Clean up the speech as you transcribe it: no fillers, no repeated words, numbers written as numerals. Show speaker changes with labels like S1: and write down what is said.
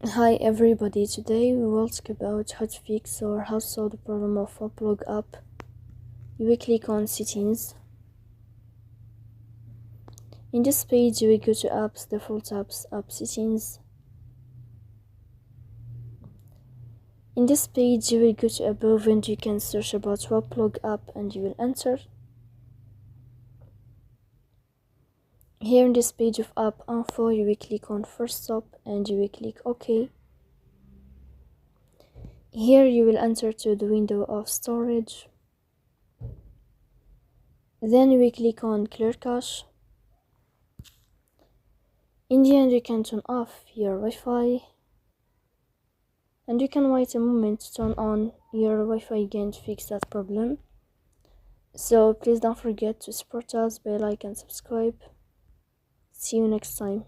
S1: Hi everybody, today we will talk about how to fix or how to solve the problem of Waplog app. You will click on settings. In this page you will go to apps, default apps, app settings. In this page you will go to above and you can search about Waplog app and you will enter. Here in this page of app info you will click on first stop and you will click OK. Here you will enter to the window of storage. Then you will click on clear cache. In the end you can turn off your Wi-Fi and you can wait a moment to turn on your Wi-Fi again to fix that problem. So please don't forget to support us by like and subscribe. See you next time.